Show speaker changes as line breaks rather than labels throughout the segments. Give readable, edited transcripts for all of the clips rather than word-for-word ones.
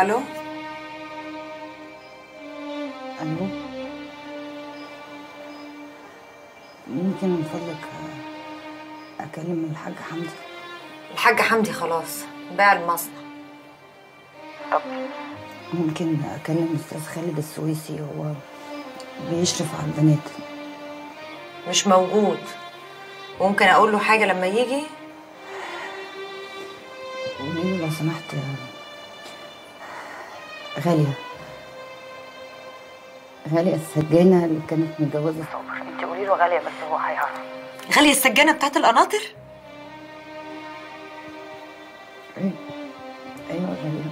الو.
الو، ممكن من فضلك اكلم الحاج حمدي؟
الحاج حمدي خلاص باع المصنع.
طب ممكن اكلم الاستاذ خالد السويسي؟ هو بيشرف على البنات.
مش موجود. ممكن اقول له حاجه لما يجي؟
قولي له لو سمحت غاليه السجانه اللي كانت متجوزه صابر، انت قولي له غاليه بس هو هيعرف.
غاليه السجانه بتاعت القناطر؟
ايوه غاليه.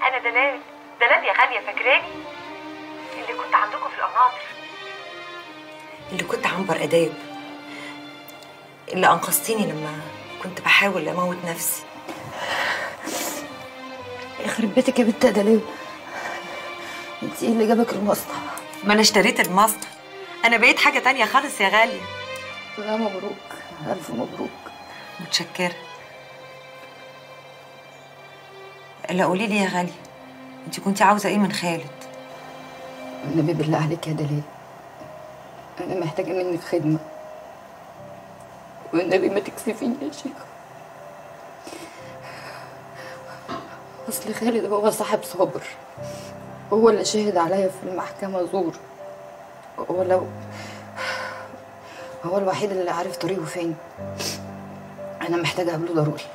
انا دلال يا غاليه، فاكراني؟ اللي كنت عندكم في القناطر، اللي كنت عنبر اداب، اللي انقذتيني لما كنت بحاول اموت نفسي.
يخرب بيتك يا بنت يا دلال، انت ايه اللي جابك المصنع؟
ما انا اشتريت المصنع، انا بقيت حاجه تانية خالص يا غاليه.
لا مبروك، الف مبروك.
متشكره. لا قولي لي يا غاليه، انت كنتي عاوزه ايه من خالد؟
النبي بالله عليك يا دلال، انا محتاجه منك خدمه، والنبي ما تكسفيني يا شيخ. اصل خالد هو صاحب صابر، هو اللي شهد عليا في المحكمه زور، هو الوحيد اللي عارف طريقه فين. انا محتاجه اقابله ضروري،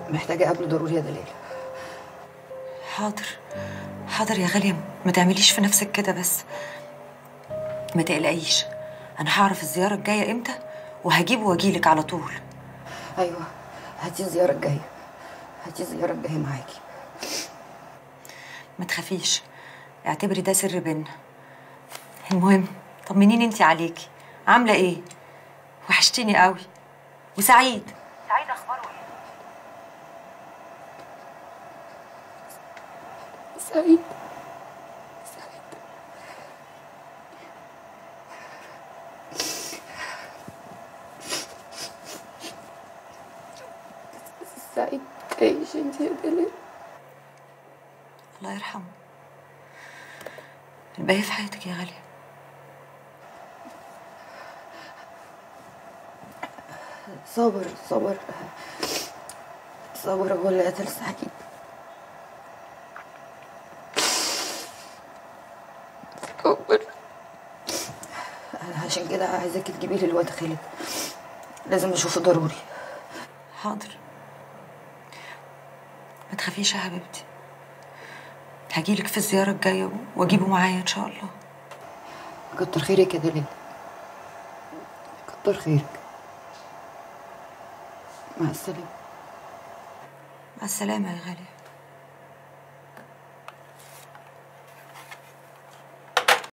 محتاجه اقابله ضروري يا دلال.
حاضر حاضر يا غاليه، ما تعمليش في نفسك كده، بس ما تقلقيش، انا هعرف الزياره الجايه امتى وهجيبه واجيلك على طول.
ايوه، هاتي الزياره الجايه، هاتي الزياره الجايه معاكي.
ما تخافيش، اعتبري ده سر بينا. المهم طمنيني انتي عليكي، عامله ايه؟ وحشتيني قوي. وسعيد اخباره ايه؟
سعيد سعيد تعيش انت يا دلال.
الله يرحمه. الباقي في حياتك يا غاليه.
صابر هو اللي قتل سعيد. صابر. أنا عشان كده عايزاكي تجيبي لي الواد خالد، لازم اشوفه ضروري.
حاضر، ما تخافيش يا حبيبتي، هجيلك في الزياره الجايه واجيبه معايا ان شاء الله.
كتر خيرك يا دلال، كتر خيرك. مع السلامه.
مع السلامه يا غاليه.